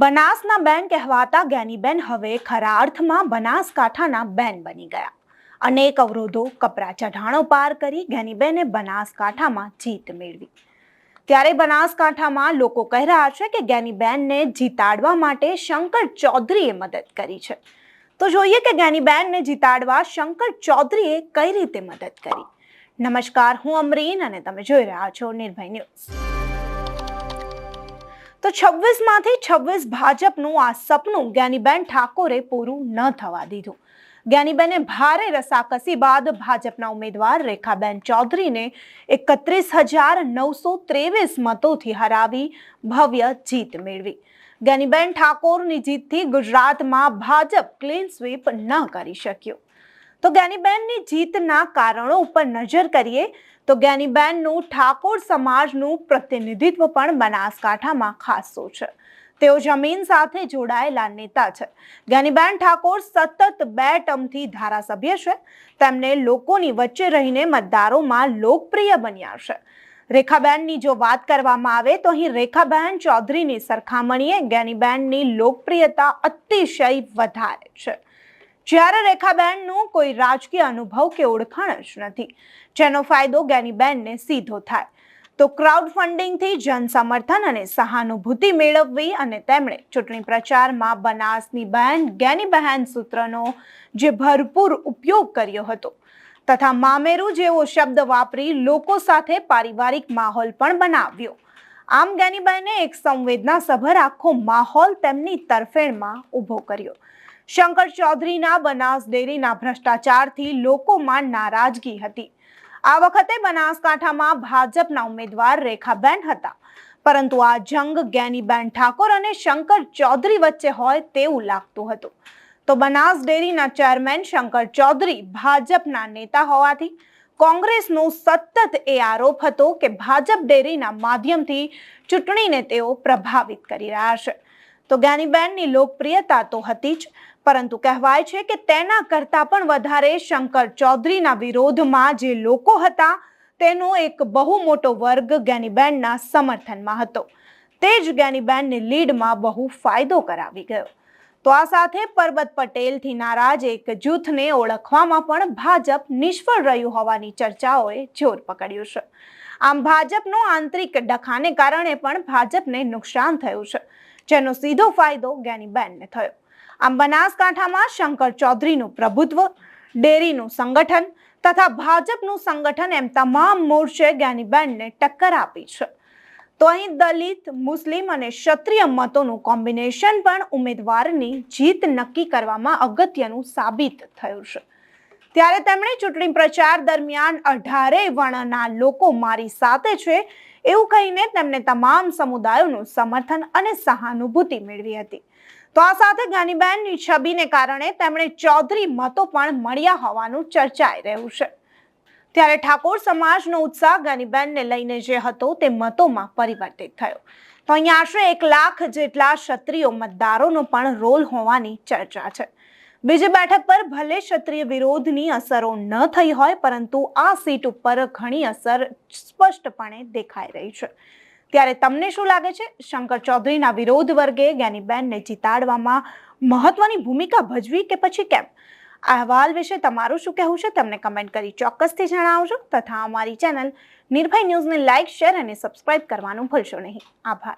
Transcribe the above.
બનાસના બેન કહેવાતા જ્ઞાનીબેન હવે ખરા અર્થમાં બનાસકાંઠાના બેન બની ગયા. અનેક અવરોધો કપરા ચઢાણો પાર કરી જ્ઞાનીબેને બનાસકાંઠામાં જીત મેળવી. ત્યારે બનાસકાંઠામાં લોકો કહી રહ્યા છે કે જ્ઞાનીબેનને જીતાડવા માટે શંકર ચૌધરીએ મદદ કરી છે. તો જોઈએ કે જ્ઞાનીબેનને જીતાડવા શંકર ચૌધરીએ કઈ રીતે મદદ કરી. નમસ્કાર, હું અમરીન અને તમે જોઈ રહ્યા છો નિર્ભય ન્યૂઝ. તો 26માંથી 26 ભાજપનું આ સપનું જ્ઞાનીબેન ઠાકોરે પૂરું ન થવા દીધું. જ્ઞાનીબેને ભારે રસાકસી બાદ ભાજપના ઉમેદવાર રેખાબેન ચૌધરીને 31,923 મતોથી હરાવી ભવ્ય જીત મેળવી. જ્ઞાનીબેન ઠાકોરની જીતથી ગુજરાતમાં ભાજપ ક્લીન સ્વીપ ન કરી શક્યું. તો જ્ઞાનીબેનની જીતના કારણો ઉપર નજર કરીએ તો જ્ઞાનીબેનનું ઠાકોર સમાજનું પ્રતિનિધિત્વ પણ બનાસકાંઠામાં ખાસો છે. તેઓ જમીન સાથે જોડાયેલા નેતા છે. જ્ઞાનીબેન ઠાકોર સતત 2 ટર્મથી ધારાસભ્ય છે. તેમને લોકોની વચ્ચે રહીને મતદારોમાં લોકપ્રિય બન્યા છે. રેખાબેનની જો વાત કરવામાં આવે તો અહીં રેખાબેન ચૌધરીની સરખામણીએ જ્ઞાનીબેનની લોકપ્રિયતા અતિશય વધારે છે. જ્યારે રેખાબેનનું કોઈ રાજકીય અનુભવ કે ઓળખાણ જ નથી, જેનો ફાયદો જ્ઞાનીબેનને સીધો થાય. તો ક્રાઉડ ફંડિંગથી જન સમર્થન અને સહાનુભૂતિ મેળવવી અને તેમણે ચૂંટણી પ્રચારમાં બનાસની બહેન જ્ઞાનીબહેન સૂત્રનો જે ભરપૂર ઉપયોગ કર્યો હતો તથા મામેરું જેવો શબ્દ વાપરી લોકો સાથે પારિવારિક માહોલ પણ બનાવ્યો. આમ જ્ઞાનીબહેને એક સંવેદનાસભર આખો માહોલ તેમની તરફેણમાં ઊભો કર્યો. શંકર ચૌધરીના બનાસ ડેરીના ભ્રષ્ટાચારથી લોકોમાં નારાજગી હતી. આ વખતે બનાસકાંઠામાં ભાજપના ઉમેદવાર રેખાબેન હતા, પરંતુ આ જંગ જ્ઞાનીબેન ઠાકોર અને શંકર ચૌધરી વચ્ચે હોય તેવું લાગતું હતું. તો બનાસ ડેરીના ચેરમેન શંકર ચૌધરી ભાજપના નેતા હોવાથી કોંગ્રેસનો સતત એ આરોપ હતો કે ભાજપ ડેરીના માધ્યમથી ચૂંટણીને તેઓ પ્રભાવિત કરી રહ્યા છે. તો જ્ઞાનીબેનની લોકપ્રિયતા તો હતી જ, પરંતુ કહેવાય છે કે તેના કરતાં પણ વધારે શંકર ચૌધરીના વિરોધમાં જે લોકો હતા તેનો એક બહુ મોટો વર્ગ જ્ઞાનીબેનના સમર્થનમાં હતો. તે જ જ્ઞાનીબેનની લીડમાં બહુ ફાયદો કરાવી ગયો. તો આ સાથે પરબત પટેલથી નારાજ એક જૂથને ઓળખવામાં પણ ભાજપ નિષ્ફળ રહ્યું હોવાની ચર્ચાઓએ જોર પકડ્યું છે. આમ ભાજપનો આંતરિક ડખાને કારણે પણ ભાજપને નુકસાન થયું છે, જેનો સીધો ફાયદો જ્ઞાનીબેનને થયો. આમ બનાસકાંઠામાં શંકર ચૌધરીનું પ્રભુત્વ, ડેરીનું સંગઠન તથા ભાજપનું સંગઠન એમ તમામ મોરચે જ્ઞાનીબેનને ટક્કર આપી છે. તો અહીં દલિત, મુસ્લિમ અને ક્ષત્રિય મતોનું કોમ્બિનેશન પણ ઉમેદવારની જીત નક્કી કરવામાં અગત્યનું સાબિત થયું છે. ત્યારે તેમણે ચૂંટણી પ્રચાર દરમિયાન 18 વર્ણના લોકો મારી સાથે છે એવું કહીને તેમને તમામ સમુદાયોનું સમર્થન અને સહાનુભૂતિ મેળવી હતી. તો આ સાથે જ્ઞાનીબેનની છબીને કારણે તેમણે ચૌધરી મતો પણ મળ્યા હોવાનું ચર્ચાઈ રહ્યું છે. ત્યારે ઠાકોર સમાજનો ઉત્સાહ જ્ઞાનીબેનને લઈને જે હતો તે મતોમાં પરિવર્તિત થયો. તો અહીંયા આશરે 1 લાખ જેટલા ક્ષત્રિય મતદારોનો પણ રોલ હોવાની ચર્ચા છે. બીજી બેઠક પર ભલે ક્ષત્રિય વિરોધની અસરો ન થઈ હોય, પરંતુ આ સીટ ઉપર ઘણી અસર સ્પષ્ટપણે દેખાઈ રહી છે. ત્યારે તમને શું લાગે છે? શંકર ચૌધરીના વિરોધ વર્ગે જ્ઞાનીબેનને જીતાડવામાં મહત્વની ભૂમિકા ભજવી કે પછી કેમ? આ અહેવાલ વિશે તમારું શું કહેવું છે? તમને કમેન્ટ કરી ચોક્કસથી જણાવજો તથા અમારી ચેનલ નિર્ભય ન્યૂઝને લાઇક, શેર અને સબસ્ક્રાઇબ કરવાનું ભૂલશો નહીં. આભાર.